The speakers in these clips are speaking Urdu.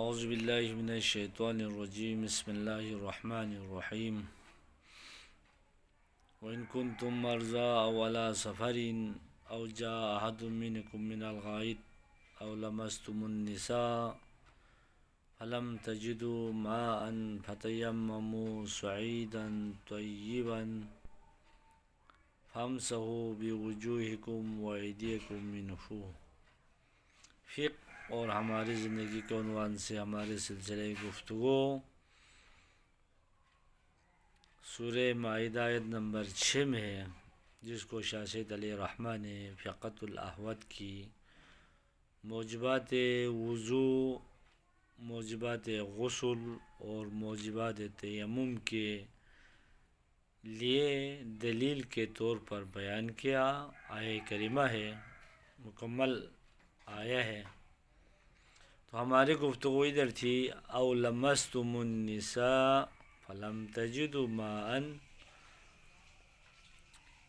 اعوذ باللہ من الشیطان الرجیم بسم اللہ الرحمن الرحیم وَإِن كُنتُم مَّرْضَىٰ أَوْ عَلَىٰ سَفَرٍ أَوْ جَاءَ أَحَدٌ مِّنكُم مِّنَ الْغَائِطِ أَوْ لَمَسْتُمُ النِّسَاءَ فَلَمْ تَجِدُوا مَاءً فَتَيَمَّمُوا صَعِيدًا طَيِّبًا فَامْسَحُوا بِوُجُوهِكُمْ وَأَيْدِيكُم مِّنْهُ۔ فقہ اور ہماری زندگی کے عنوان سے ہمارے سلسلے گفتگو سورہ مائدہ آیت نمبر 6 میں ہے، جس کو شاہ سید علیہ الرحمٰ نے فقۃ الاحوط کی موجبات وضو، موجبات غسل اور موجبات تیمم کے لیے دلیل کے طور پر بیان کیا۔ آیہ کریمہ ہے، مکمل آیا ہے۔ تو ہماری گفتگو ادھر تھی، او لمستم النساء فلم تجدوا ماء۔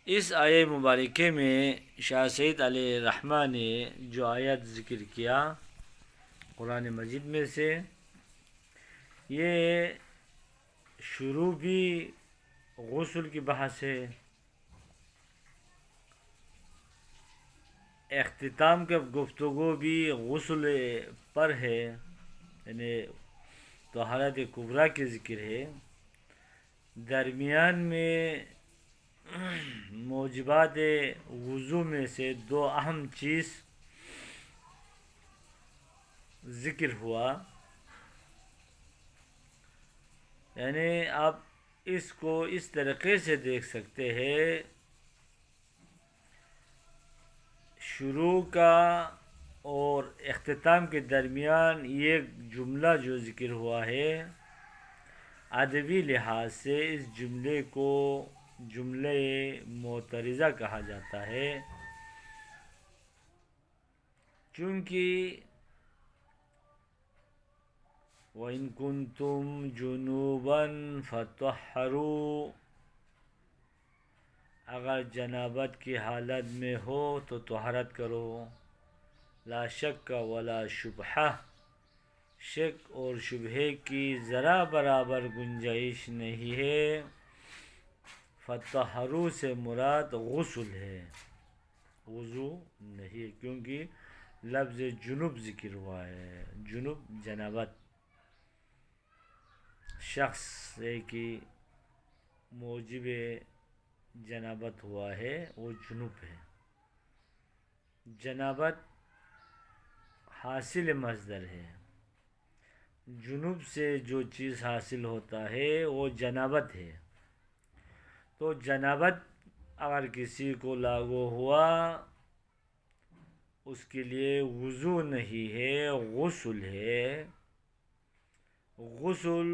اس آیہ مبارکہ میں شاہ سید علیہ الرحمٰ نے جو آیت ذکر کیا قرآن مجید میں سے، یہ شروع بھی غسل کی بحث ہے، اختتام کا گفتگو بھی غسل پر ہے، یعنی طہارت کبریٰ کی ذکر ہے۔ درمیان میں موجبات وضو میں سے دو اہم چیز ذکر ہوا، یعنی آپ اس کو اس طریقے سے دیکھ سکتے ہیں، شروع کا اور اختتام کے درمیان یہ جملہ جو ذکر ہوا ہے، ادبی لحاظ سے اس جملے کو جملہ معترضہ کہا جاتا ہے، چونکہ وَإِن كُنتُم جُنُوبًا فَطَهَّرُوا، اگر جنابت کی حالت میں ہو تو طہارت کرو۔ لا شک ولا شبہہ، شک اور شبہے کی ذرا برابر گنجائش نہیں ہے۔ فَطَهَّرُوا سے مراد غسل ہے، وضو نہیں ہے، کیونکہ لفظ جنوب ذکر ہوا ہے۔ جنوب جنابت، شخص ہے کہ موجب جنابت ہوا ہے، وہ جنوب ہے۔ جنابت حاصل مصدر ہے، جنوب سے جو چیز حاصل ہوتا ہے وہ جنابت ہے۔ تو جنابت اگر کسی کو لاگو ہوا، اس کے لیے وضو نہیں ہے، غسل ہے۔ غسل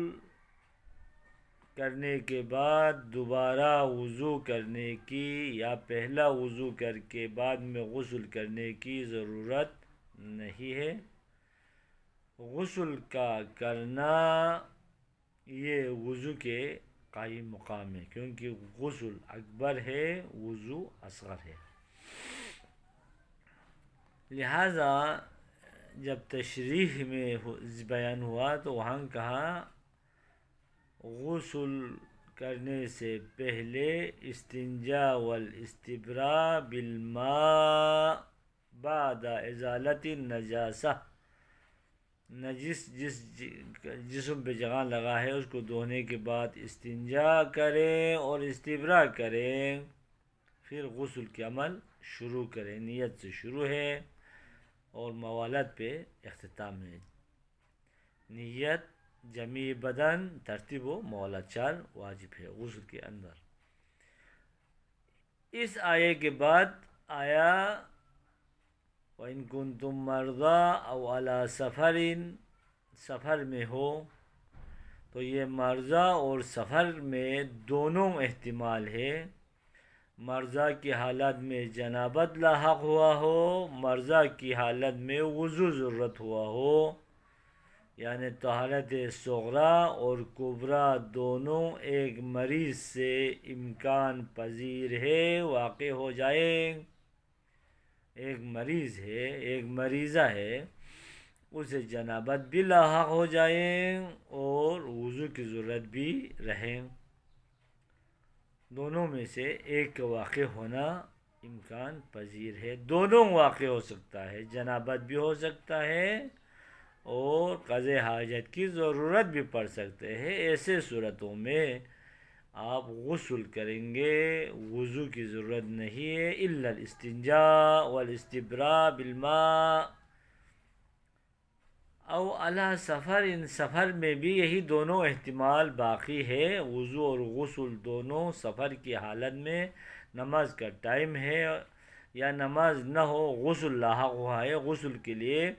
کرنے کے بعد دوبارہ وضو کرنے کی یا پہلا وضو کر کے بعد میں غسل کرنے کی ضرورت نہیں ہے۔ غسل کا کرنا یہ وضو کے قائم مقام ہے، کیونکہ غسل اکبر ہے، وضو اصغر ہے۔ لہذا جب تشریح میں بیان ہوا تو وہاں کہا غسل کرنے سے پہلے استنجا والاستبراء بالماء بعد ازالت النجاسہ، نجس جس جسم پہ جگہ لگا ہے اس کو دھونے کے بعد استنجا کریں اور استبراء کریں، پھر غسل کے عمل شروع کریں۔ نیت سے شروع ہے اور موالات پہ اختتام ہے۔ نیت، جمیع بدن، ترتیب و موالات، 4 واجب ہے غسل کے اندر۔ اس آیے کے بعد آیا وَإِن كُنتُم مَّرْضَىٰ أَوْ عَلَىٰ سَفَرٍ، سفر میں ہو، تو یہ مرضى اور سفر میں دونوں احتمال ہے۔ مرضى کی حالت میں جنابت لاحق ہوا ہو، مرضى کی حالت میں وضو ضرورت ہوا ہو، یعنی طہارت صغریٰ اور کبریٰ دونوں ایک مریض سے امکان پذیر ہے، واقع ہو جائے۔ ایک مریض ہے، ایک مریضہ ہے، اسے جنابت بھی لاحق ہو جائیں اور وضو کی ضرورت بھی رہیں، دونوں میں سے ایک کا واقع ہونا امکان پذیر ہے۔ دونوں واقع ہو سکتا ہے، جنابت بھی ہو سکتا ہے اور قضاء حاجت کی ضرورت بھی پڑ سکتے ہیں۔ ایسے صورتوں میں آپ غسل کریں گے، وضو کی ضرورت نہیں ہے، الا الاستنجاء والاستبراء بالماء او علی سفر، ان سفر میں بھی یہی دونوں احتمال باقی ہے، وضو اور غسل دونوں سفر کی حالت میں، نماز کا ٹائم ہے یا نماز نہ ہو، غسل لاحق ہوا ہے، غسل کے لیے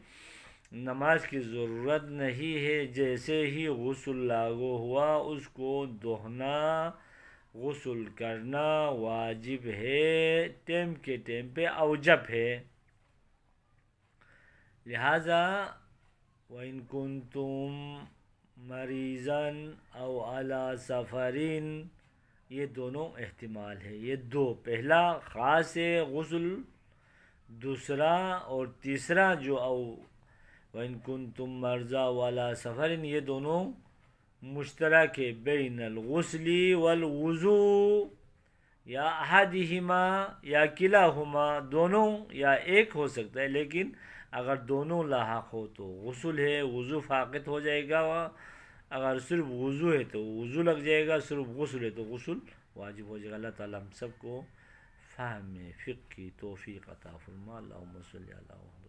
نماز کی ضرورت نہیں ہے، جیسے ہی غسل لاگو ہوا اس کو دہنا، غسل کرنا واجب ہے، ٹائم کے ٹائم پہ اوجب ہے۔ لہذا وَإِن كُنتُم مَرِيضًا أَوْ عَلَى سَفَرٍ، یہ دونوں احتمال ہے، یہ دو، پہلا خاص ہے غسل، دوسرا اور تیسرا جو وَإِن كُنتُم مَرْضَىٰ وَعَلَىٰ سَفَرٍ، یہ دونوں مشترک ہے، بین الغسل والوضوء، یا احدہما یا کلاہما، دونوں یا ایک ہو سکتا ہے، لیکن اگر دونوں لاحق ہو تو غسل ہے، وضو فاقد ہو جائے گا، اگر صرف وضو ہے تو وضو لگ جائے گا، صرف غسل ہے تو غسل واجب ہو جائے گا۔ اللہ تعالیٰ ہم سب کو فہم فقہ کی توفیق عطا فرما، اللہم صلی علی محمد۔